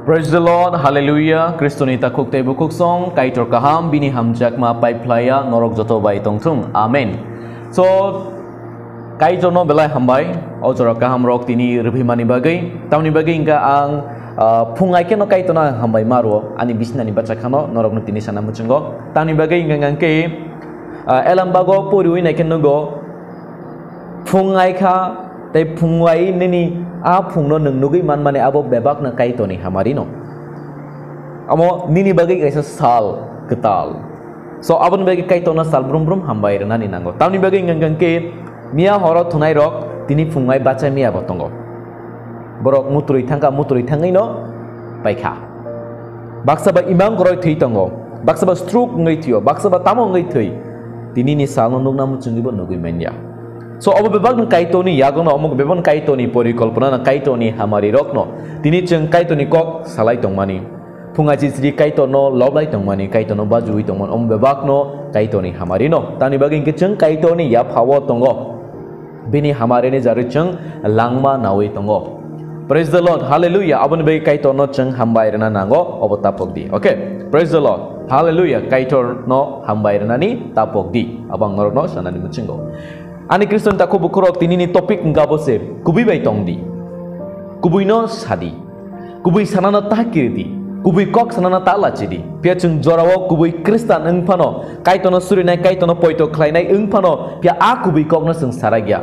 Praise the Lord, Hallelujah. Kristoni takuk te bukuk song kaitor kaham bini hamjak ma pai playa norok joto bai tongthung. Amen. So kaitor no belai hambai ojora kaham rok tini rebhimani bagai tamni bagai ingka ang pungai ke no kaitor na hambai maro ani bisna ni baca kano norok no tini sana mucungo tamni bagai ingka ngangke elam bago puri na ken no go pungai ka tai pungai nini a phungno nung nugi man mane abo bebak na kaito ni hamarino amo nini bagai kaisa sal ketal so abon bagai kaito na sal brum brum hambai rena ni nango tamni bagai ngang ke mia horo thunai rok tini phungai bacha mia botongo borok mutrui thangai no paikha baksa ba imam koroi thei tongo baksa ba stroke ngai thio baksa ba tamo ngai thei tini ni sal no nungna mu chungi bo nugui menya so abo bebak na kaito ni yagono amok bebon kaito ni porikalpana na kaito ni hamari rokno tini cheng kaito ni kok salai tongmani phunga jisri kaito no loblai tongmani kaito no bajui tongman om bebak no kaito ni hamari no tani baging ke cheng kaito ni ya phawo tongo bini hamari ni jaru cheng langma nawi tongo. Praise the Lord, hallelujah. Abon bagi kaito no cheng hambai rena nango obo tapok di. Okay, praise the Lord, hallelujah. Kaito no hambai rena ni tapok di abang norok no sana ni mucenggo. Ani Kristen takku bukurok tini ni topik ngabose kubi bai tongdi kubi no sadi kubi sanana tahkirdi kubi kok sanana tala chidi pia chung jorawo kubi Kristen engpano kaitono surinai kaitono poito klainai engpano pia a kubi kok no sengsaragya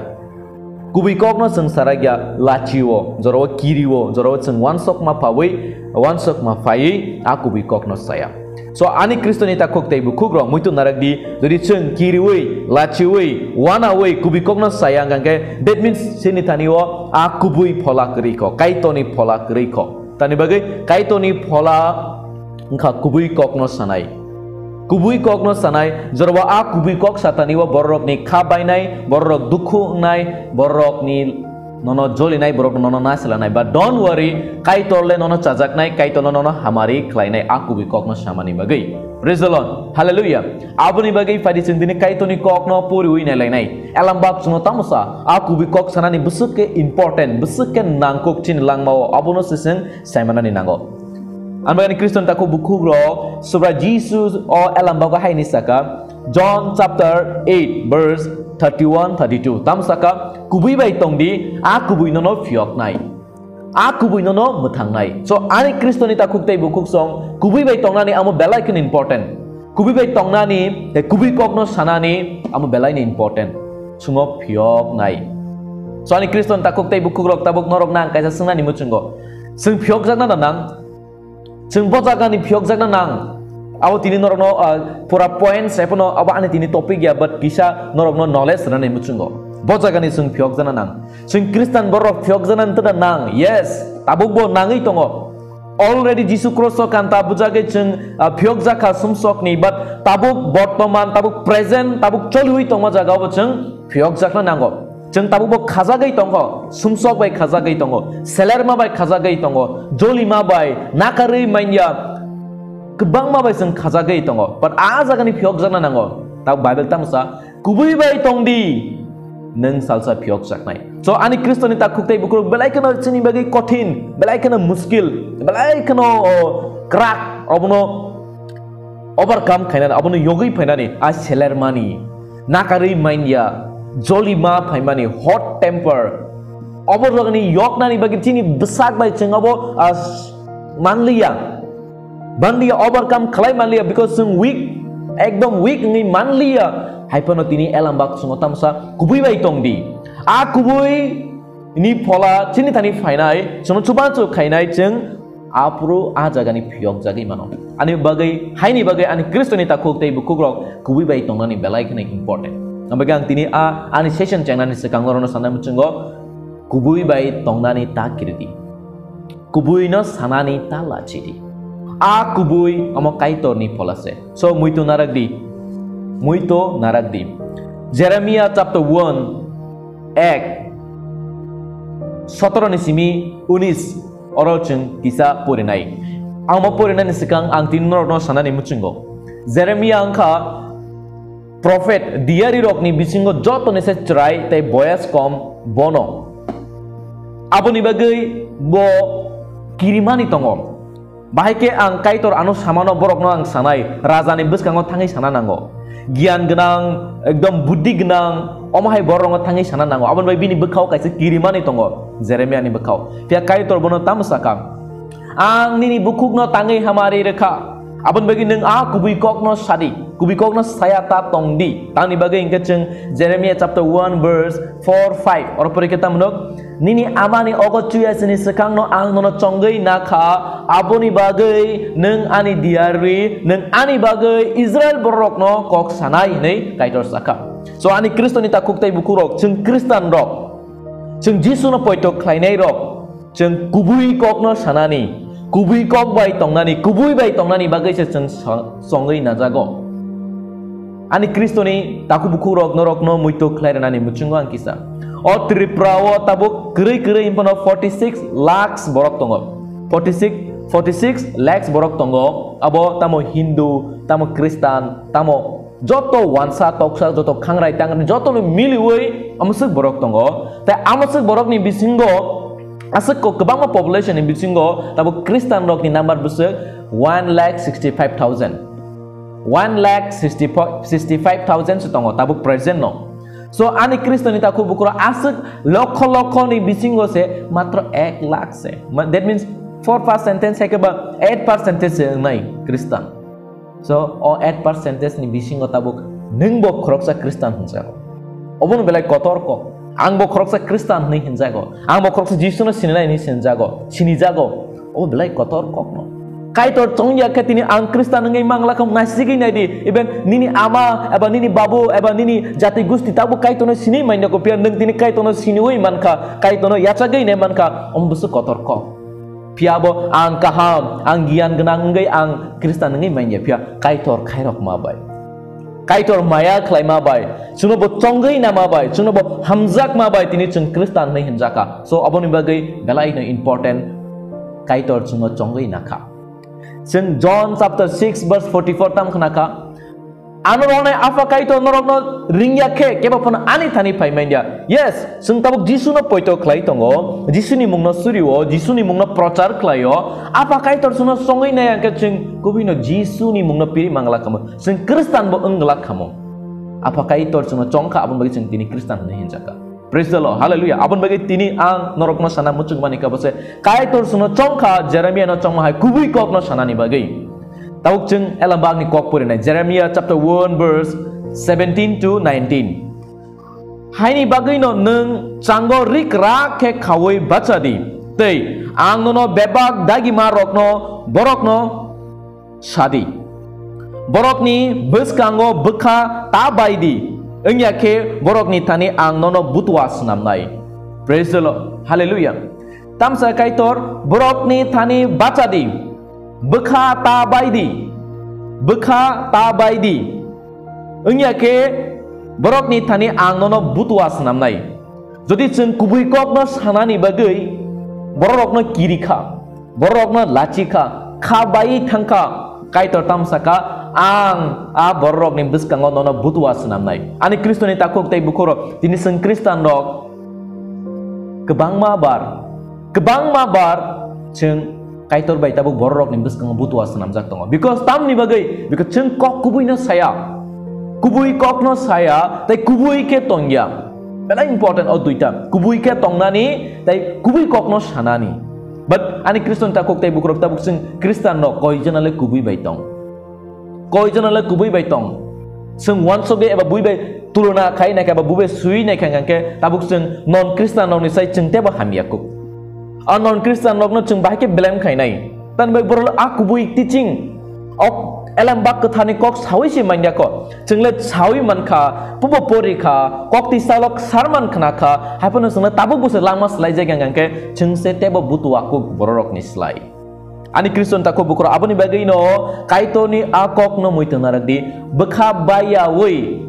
kubi kok no sengsaragya lachiwo jorawo kiriwo jorawo chung wansok ma pawi wansok ma fai a kubi kok no saya. So ani Kristoni takuk tei bukugro muito naragdi jadi cheng kiriwi lachiwi wanawi kubi kokno sayang gangke that means sini taniwo a kubui phola kriko kaitoni phola kriko tani bagai kaitoni phola ngka kubui kokno sanai jorwa a kubui kok sataniwo borok ni khabainai borok dukhu nai borok ni nono joli nai borok nono nasela nai but don't worry kaitorle nono chajak nai kaitono nono hamari klainai aku bi kokno samani bagai. Praise the Lord, hallelujah. Abuni bagai fadi sendini kaitoni kokno puri ui nai lainai elam bab suno tamusa aku bi kok sanani busuke important busuke nangkok chin langmao abuno seseng saimana ni nango anbagani Kristen taku buku bro sobra Jesus o elam baga hai ni saka John chapter 8 verse 31-32 tam saka kubui bai tongdi a kubui nono phiok nai a kubui nono muthang nai so ani Kristoni takuk tei bukuk song kubui bai tongnani amo belai ken important kubui bai tongnani te kubui kokno sanani amo belai ni important sungo phiok nai so ani Kriston takuk tei bukuk rok tabuk norok nang kaisa sengna ni muchungo seng phiok jakna nang seng bojaga ni phiok jakna nang awo tini norok no pura points epono aba ani tini topik ya but bisa norok no knowledge rana muchungo bojaga ni sung phiok jana nang sung Kristen borok phiok jana tada nang yes tabuk bo nangi tongo already Jesus Christ kan tabu jage chung phiok jaka sumsok ni but tabuk bortoman tabuk present tabuk cholhui tongo jaga bo chung phiok jakna nango chung tabuk bo khajagai tongo sumsok bai khajagai tongo selerma bai khajagai tongo jolima bai nakari manya kebang ma bai seng khajagai tongo but a jaga ni phiok jana nango ta Bible tamsa kubui bai tongdi neng salsa phiok jaknai so ani Kristoni takuk tei bukur belai kana chini bagai kothin belai kana muskil belai kana crack abono overcome khaina abono yogi phainani a selermani nakari mainya jolima phaimani hot temper oborogani yoknani bagi chini besak bai chengabo manliya Bandia overcome kalai manlia because sung weak ekdom weak ni manlia haipono tini elam bak sungo tamsa kubui bai tongdi a kubui ini phola chini tani phainai sono chubanchu khainai cheng apru a jaga ni phiok jagi mano ani bagai haini bagai ani Kristoni takuk tei bukugrok kubui bai tongnani belai kene important ambagang tini a ani session changnani sekang lorono sanam chungo kubui bai tongnani takirdi kubui no sanani talachidi a kubui amo kaitor ni polase so muito naragdi Jeremiah chapter 1 ek 17 ni simi 19 orochung kisa purinai amo purinai ni sekang ang tinor no sanani muchungo Jeremiah angka prophet diari rok ni bisingo joto ni se cerai te boyas kom bono aboni bagai bo kirimani tongo Bahike ang kaitor anu samano borok no ang sanai raja ni beskango tangi sana nango. Gian genang ekdom budi genang omahai borong tangi sana nango. Abon bai bini bekau kaisi kiriman itongo. Jeremia ni bekau. Pia kaitor bono tamasakam. Ang nini bukuk no tangi hamari reka. Abon bagi neng kubui kok no sadi. Kubui kok no sayata tongdi. Tang ni bagi ingkeceng Jeremia chapter 1 verse 4-5. Or puri kita menok. Nini amani ogo cuya sini sekang no ang nono conggai naka. Aboni bagai neng ani diari. Neng ani bagai Israel borok no kok sanai nei kaitor saka. So ani Kristo ni takuk tay bukurok. Ceng Kristan rok. Ceng Jisu no poito klainai rok. Ceng kubui kok no sanani. Kubui kok bai tongnani, kubui bai tongnani bagai ceng songai najago. Ani Kristo ni taku buku rok no muito klairanani mucungo ang kisah. O triprawo tabuk keri impono 46 lakhs borok tongo. 46 lakhs borok tongo. Abo tamo Hindu, tamo Kristan, tamo joto wansa toksa joto khangrai tangan joto no miliwei amusuk borok tongo. Ta amusuk borok ni bisingo asik ko kebangma population in bisingo tabu Kristen rok ni number besar 1,65,000 setongo tabu present no. So ani Kristen ni taku bukura asik loko ni bisingo se matra 1 lakh se. That means 4% se ke ba 8% se nai Kristen. So 8% ni bisingo tabu nengbo kroksa Kristen hunsa. Obon belai kotor ko. Ang bo kroksa Kristan ni hinjago. Ang bo kroksa Jisu na sinilay ni sinjago. Sinijago. Oh belai kotor kok no. Kaitor tongya katini ang Kristan ngay manglakam nasigi na di. Even nini ama, eba nini babu, eba nini jati gusti tabu kaitor na sini main ko pia neng tini kaitor na siniwi man ka. Kaitor na yachagay na man ka. Busu kotor kok. Pia bo ang kaham, ang gian genang ngay ang Kristan ngay main ya pia kaitor kairok mabay. Kaitor maya klai mabai, cuma bo conggai na mabai, cuma bo hamzak mabai tini ceng Kristan ni hinjaka. So abon ibagai galai na important kaitor cuma conggai naka. Ceng John chapter 6 verse 44 tam kenaka. Anu rone apa kaitor norok no ringya ke keba pun ani tani pai maindia. Yes, ceng tabuk Jisu no poito klai tongo, Jisu ni mung no suriwo, Jisu ni mung no procar klayo. Apa kaitor cuma songai na yang ke ceng kubi no Jisu ni mung no piri mangla kamu. Ceng Kristan bo engelak kamu. Apa kaitor cuma congka abon bagi ceng tini Kristan ni hinjaka. Praise the Lord, hallelujah. Abon bagi tini ang norok no sana mucung manika bose. Kaitor cuma congka Jeremia no cong mahai kubi kok no sana ni bagi. Tahu ceng elambang ni kok puri na Jeremia chapter 1 verse 17 to 19. Hai ni bagai no neng canggo rik rak ke kawai baca di. Tei ang no bebak dagi marok no borok no sadi. Borok ni bus kanggo beka tabai di. Engya ke borok ni tani ang no butuas namnai. Praise the Lord, hallelujah. Tamsa kaitor borok ni tani baca di. Bekha tabaidi engya ke borok ni tani ang no butuas namnai. Jodi ceng kubui kok no sanani bagai borok no kirika, borok no lachika, khabai thangka kaitor tamsaka ang borok ni beskango no butuas namnai. Ani Kristo ni takok tai bukoro tini ceng Kristan rok kebang mabar ceng kaitor bai tabu borok ni beskang butuas namjak tongo because tam ni bagai because ceng kok kubui no saya tai kubui ke tongya very important o duita kubui ke tongnani tai kubui kok no sanani but ani Kriston takok tai bukrok tabuk ceng Kristan no koijanale kubui bai tong ceng wansoge eba bui bai tuluna kai na ka ba bui sui na ka ngangke tabuk ceng non Kristan no ni sai ceng teba hamiakuk non Kristen nok no ceng bahake blame kai nai tan bai borol aku bui teaching ok elam bak kathani kok sawi si manya ko cenglet sawi man kha pubo pori kha kok ti salok sarman khna kha hapono sungna tabu bus lama slai jaga ngangke cengse tebo butu aku borok ni slai ani Kristen tako bukro aboni bagai no kaito ni akok no muiteng naradi bekha baya woi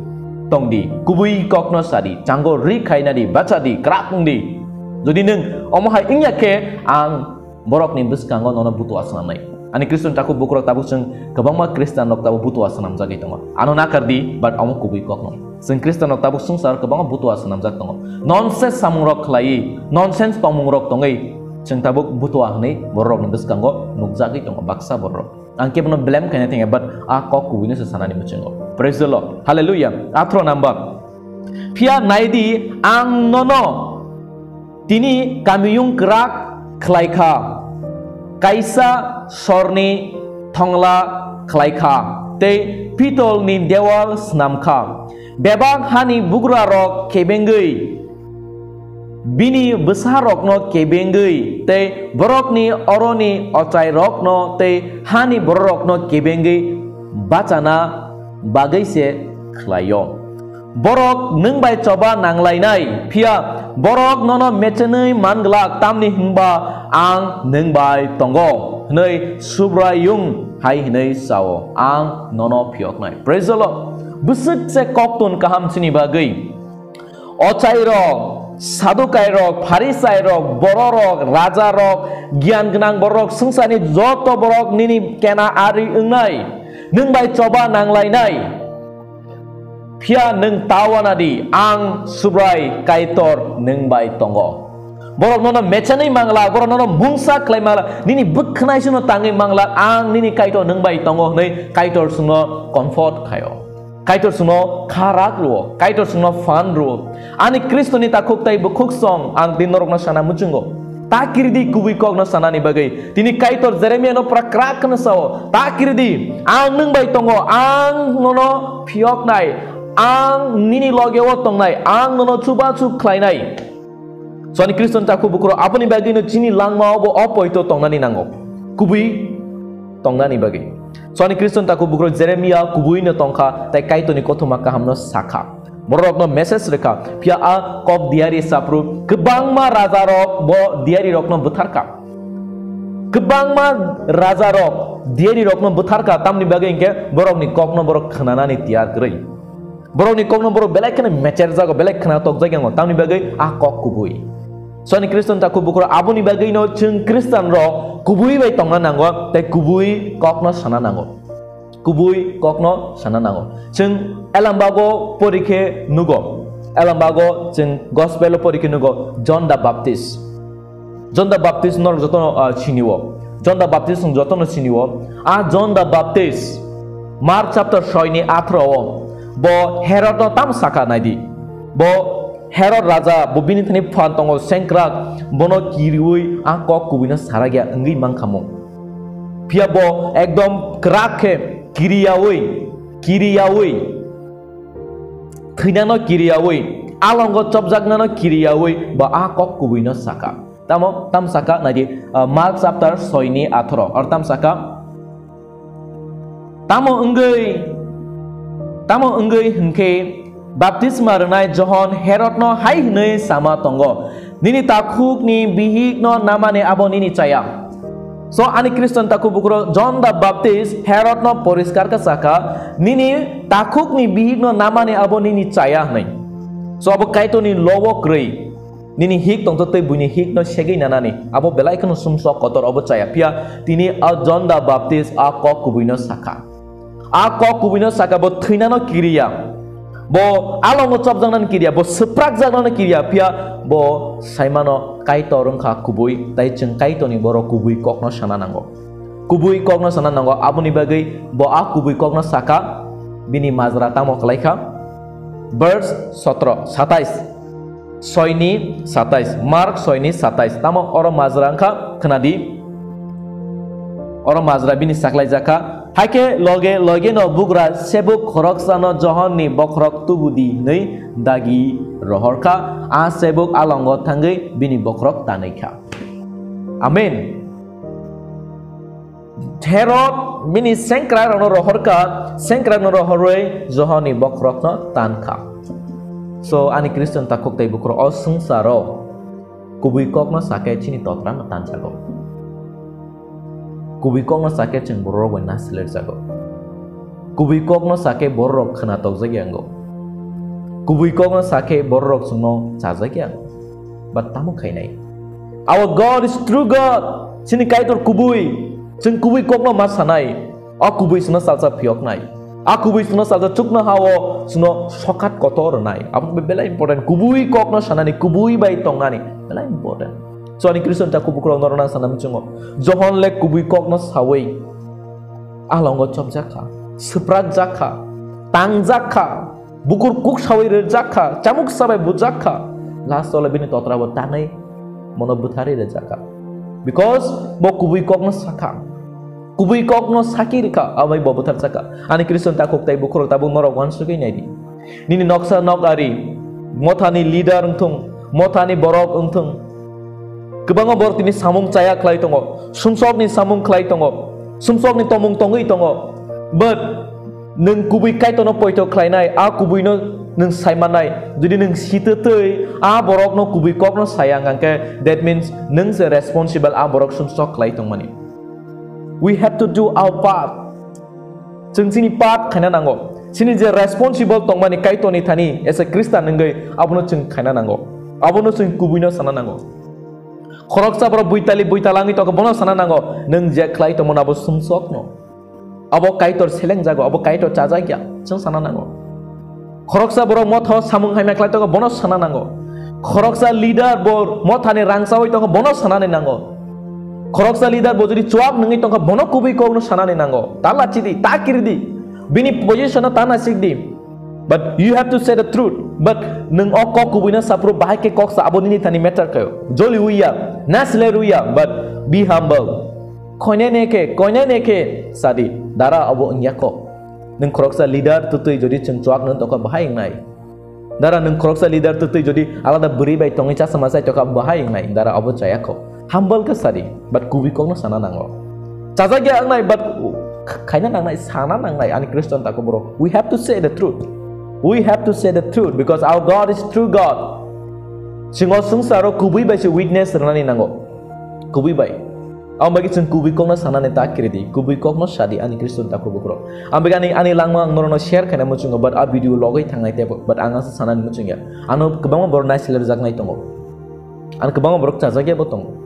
tongdi kubui kok no sadi canggo ri kai nadi baca di krak di. Jadi neng omahai ingya ke ang borok ni beskanggo nono butu asnam nai. Ani Kristen takut bukro tabuk ceng kebangma Kristen nok tabu butu asnam jagi tongo. Ano nakar di but omo kubui kok no. Ceng Kristen nok tabuk sungsar kebangma butu asnam jag tongo. Nonsense samung rok klai, nonsense pamung rok tongai. जों tabuk butuh ni borok ni beskango nukjagi tong baksa borok angke bono blame kanya tinga but kok kuwini sesana ni mucengo praise the Lord hallelujah atro number pia naidi ang nono tini kamiyung kerak klaika kaisa sorni thongla klaika te pitol ni dewal snamka bebak hani bugra rok kebengei bini besar rok no kebengei te borok ni oroni ochai rok no te hani borok no kebengei bacana bagai se klayo borok nung bai coba nanglainai pia borok nono mecenei manglak tamni hingba ang nung bai tongo nei subrayung hai nei sao ang nono piok nai praise the Lord busuk se koktun kaham sini bagai ochai rok sadukai rok farisai rok borok rok raja rok gian genang borok sengsani joto borok nini kena ari engnai nung bai coba nanglainai pia nung tawanadi ang subrai kaitor nung bai tongo borok nono mechanai mangla borok nono mungsa klai mangla nini bukhnai suno tangi mangla ang nini kaitor nung bai tongo nei kaitor suno comfort khayo kaitor suno kharak ruo kaitor suno fan ruo ani kristo ni takuk tai bukuk song ang dinorok na sana muchungo takirdi kubi kok na sana ni bagai tini kaitor Jeremia no prakrak na sao takirdi ang nung bai tongo ang nono phiok nai ang nini logewo tong nai ang nono chuba chu khlai nai so ani kristo takuk bukuro apni bagai no chini langma obo opoito tong nani nango kubi tong nani bagai so ani kristo takuk bukuro Jeremia kubi no tongkha tai kaito ni kothuma kaham no sakha borok no message reka pia a kop diari sapru kebangma raja rok bo diari rok no butharka kebangma raja rok diari rok no butharka tamni bagai ingke borok ni kok no borok khnana ni tiar grei borok ni kok no borok belek kana mecher jago belek khana tok jago tamni bagai a kok kubui so ni kriston ta kubukro abuni bagai no chung kristan ro kubui bai tongna nango tai kubui kok no sana nango kubui kok no sana nango chung elambago porike nugo elambago chung gospel porike nugo John the Baptist nor jotono chiniwo John the Baptist jotono chiniwo John the Baptist Mark chapter 6 ni 18 bo Herod no tam saka naidi bo Herod raja bo bini thani phan tongo sengkrak bono kiriui kok kubina saragya ngi mangkhamo pia bo ekdom krakhe kiriyawi Thinano kiriyawi alongo chopjaknano kiriyawi ba kok kubino saka tam saka nadi Mark chapter 6 ni 18 or tam saka tamo enggei hingke baptisma renai John Herod no hai nei sama tongo nini takuk ni bihik no namane abo nini chaya so ani kriston takuk bukro John the Baptist Herod no poriskar ka saka nini takuk ni bihik no namane abo nini chaya nei so abo kaito ni lowo krei nini hik tong to buni hik no segei nanani abo belai kono sumso kotor abo chaya pia tini John the Baptist kok kubino saka kok kubino saka bo thinano kiriya bo alongo chopjangnan kiriya bo seprak jangnan kiriya pia bo saimano kaito rongkha kubui tai chung kaito ni boro kubui kokno sana nango kubui kokno sana nango abuni bagai bo kubui kokno saka bini mazra tamo kalaikha verse 27 Mark 6:27 tamo oro mazra angkha khnadi oro mazra bini saklai jaka hake loge no bugra sebuk khoroksano John ni bokrok tubudi nei dagi rohorka sebuk alongo thangai bini bokrok taneikha amen Herod bini sengkra no rohorka sengkra no rohoroi John ni bokrok no tankha so ani kriston takuk tai bukro sengsaro kubui kok no sake chini totran no tanjago kubui kok no sake cheng borok wen nasler jago kubui kok no sake borok khana tok jagiango kubui kok no sake borok suno chajagiang but tamo khainai our God is true God chini kaitor kubui cheng kubui kok no masanai kubui suno salsa phiok nai kubui suno salsa chukna hawo suno sokat kotor nai bela important kubui kok no sanani kubui bai tongnani bela important So ani Kristen ta kubukro norona sanam chungo johon le kubui kok no sawi alongo chop jakha sprak jakha tang jakha bukur kuk sawi re jakha chamuk sabai bu jakha last ole bini totra bo tanai mono buthari re jakha because bo kubui kok no sakha kubui kok no sakir ka amai bo buthar jakha ani Kristen ta kok tai bukro ta bu norok wan sukai nai di nini noksa nokari mothani leader untung mothani borok untung kebango bor tini samung caya klai tongo sumsok ni samung klai tongo sumsok ni tomung tongui tongo but neng kubui kai tono poito klai nai a kubui no neng saimanai jadi neng sitetei a borok no kubui kok no sayang angke that means neng se responsible a borok sumsok klai tong mani we have to do our part jeng sini part kaina nango sini je responsible tong mani kai toni thani as a Christian nengai abono jeng kaina nango abono jeng kubui no sana nango khoroksa bro buitalangi to bono sana nango neng je klai to monabo sumsok no abo kaitor seleng jago abo kaitor chaja kya jeng sana nango khoroksa bro motho samung haime klai to bono sana nango khoroksa leader bor mothani rangsa hoi to bono sana ne nango khoroksa leader bo jodi chuak nengi to bono kubui ko no sana ne nango tala chidi takirdi bini position ta na sigdi but you have to say the truth but neng okok kubuina sapro bahai ke kok sa aboni tani matter kayo joli uya nasle ruya but be humble koine neke sadi dara abo nyako neng kroksa leader tutui jodi chengchuak neng toka bahai ngai dara neng kroksa leader tutui jodi alada beri bai tongi cha samasai toka bahai ngai dara abo chayako humble ka sadi but kubi kok no sana nango chaja gya ngai but kaina nang sana nang ani Kristen tako bro we have to say the truth. We have to say the truth because our God is true God. Singo sungsaro kubui bai se witness rani nango. Kubui bai. Am bagi sing kubui kok na sana ne ta kiridi. Kubui kok no sadi ani Kristen ta kubuk ro. Am bagi ani langma ngorono share kana muchungo but a video logai thangai te but anga sana ni muchungya. Anu kebang bor nai seler jak nai tongo. An kebang bor cha jage botongo.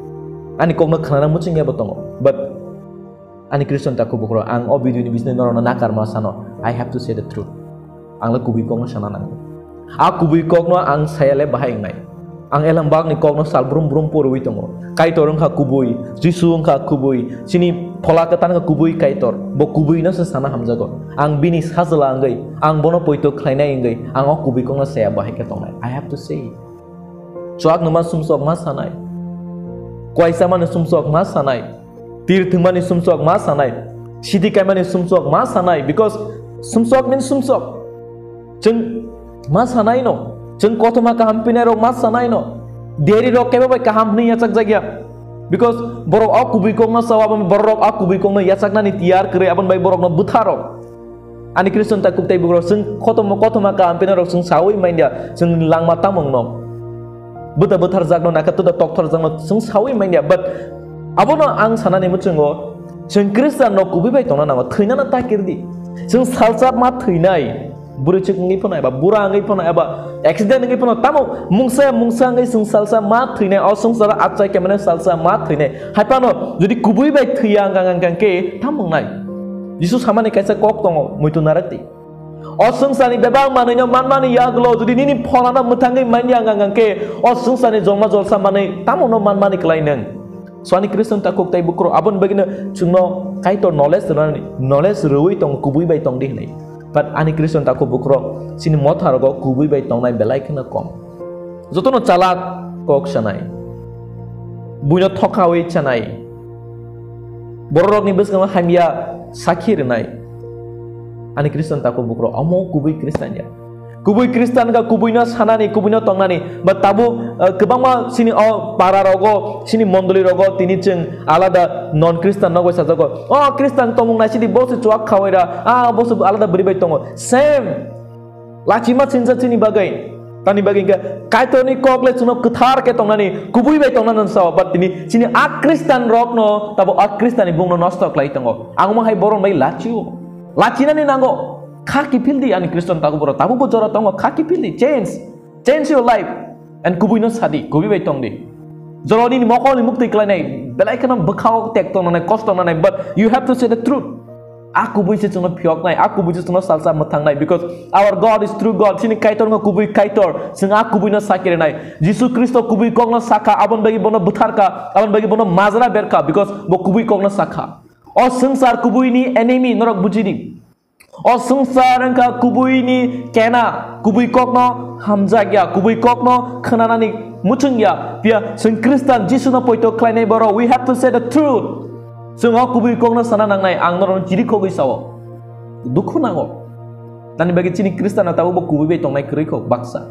Ani kok na khana muchungya botongo. But ani Kristen ta kubuk ro ang o video ni bisne ngorono nakar ma sano. I have to say the truth. Ang la kubui kok no sana nang a kubui kok no ang sayale bahai ngai ang elam bag ni kok no sal brum porui tongo kaitor kha kubui jisung kha kubui sini phola katan kha kubui kaitor bo kubui no sana hamjago ang bini sajala ngai ang bono poito khlainai ngai ang o kubui kok no saya bahai ke tongai I have to say chuak no ma sumsok ma sanai kwaisa man sumsok ma sanai tirthing man sumsok ma sanai sidikai man sumsok ma sanai because sumsok means sumsok jeng mas hanai no jeng kotoma kaham pinero mas hanai no deri rok kebe bai kaham ni yachak jagya because borok aku bikong na sawa bam borok aku bikong na yachak na ni tiar kre aban bai borok na butharo ani Kristen ta kuktai bugro jeng kotoma kaham pinero jeng sawi maindia jeng langma tamong no buthar jak no nakatu da tokthor jang no jeng sawi maindia but abono ang sanani muchungo jeng Kristen no kubi bai tona na thina na takirdi jeng salsap ma thinai buru cek ngi pona ba bura ngi pona ba accident ngi pona tamo mungsa ngi sung salsa ma thine o sung sara achai kemane salsa ma thine haipano jodi kubui bai thiyang gang ke tamong nai Jesus hamane kaisa kok tongo muitu narakti o sung sani bebang manino manmani yaglo jodi nini phonana muthangai manya gang ke o sung sani jongma jolsa mane tamo no manmani klaineng swani Kristen ta kok tai bukro abon bagina chungno kaito knowledge rui tong kubui bai tong di nai but ani Kristen ta ko bukro sini mothar go kubui bai tong nai belai khna kom jotono chalak kok sanai buino thokawi chanai borok ni besgama hamia sakhir nai ani Kristen ta ko bukro amo kubui Kristen ya kubui Kristen ga kubuina sanani kubuina tongnani but tabu kebangma sini o para rogo sini mondoli rogo tini cheng alada non Kristen nogo sajago oh Kristen tomung nai sidi bosu chuak khawaira bosu alada beribai tongo same lachima sinja chini bagai tani bagai ga kaitoni kokle chuno kuthar ke tongnani kubui bai tongnan sa but tini sini a Kristen rok no tabu a Kristen ni bungno nosto klai tongo angma hai boron bai lachiu lachina ni nango khaki pildi ani Kristen taku boro tabu bojora tongo khaki pildi change your life and kubuino sadi kubi bai tongdi joroni ni mokol ni mukti klai nai belai kana bakhao tek tong nai kosto nai but you have to say the truth aku buise chungno phiok nai aku buise chungno salsa mathang nai because our God is true God chini kaitor ngo kubui kaitor sing aku buina sakire nai Jesus Kristo kubui kongno saka abon bagi bono butharka abon bagi bono mazra berka because bo kubui kongno saka o sangsar kubui ni enemy norok bujidi o sangsar angka kubui ni kena kubui kokno hamjagya kubui kokno khananani muchungya pia sing Kristan Jesus na poito klainai boro we have to say the truth sing o kubui kokno sana nangnai ang noron jiri khogui sawo dukhu nango tani bagi chini Kristan na tawo bo kubui be tongnai krei khok baksa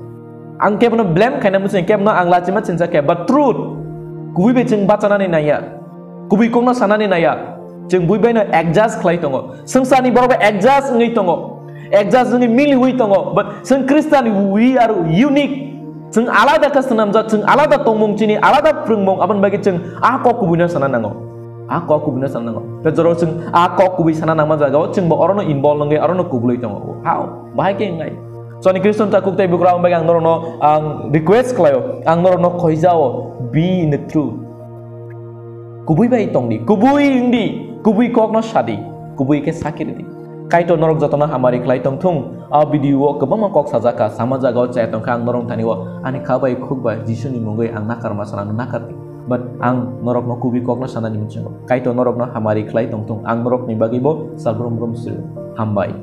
ang kebno blame kaina musing kebno ang lachima chinja ke but truth kubui be ching bachanani naya kubui kokno sanani naya jeng bui bai na adjust khlai tongo sangsani boro adjust ngai tongo adjust ni mili hui tongo but sing Kristan we are unique jeng alada ka sanamja jeng alada tongmung chini alada prungmung aban bagi jeng ako kubuna sananango ako kubuna sananango te joro jeng ako kubi sananama jagao jeng bo orono involve ngai orono kubloi tongo how bahai ke ngai so ni Kristan ta kuktai bukrao bagi ang norono ang request klayo ang norono khoijao be in the truth kubui bai tongdi kubui indi kubui kokno shadi kubui ke sakiridi kaito norok jotona hamari klai tongthung a video kobama kok sajaka samajagao chai tongkhang norong thaniwo ani khabai khukba jisuni mongoi ang nakar masana nakar but ang norok no kubui kokno sanani muchengo kaito norok no hamari klai tongthung ang norok ni bagibo salbrom brom sir hambai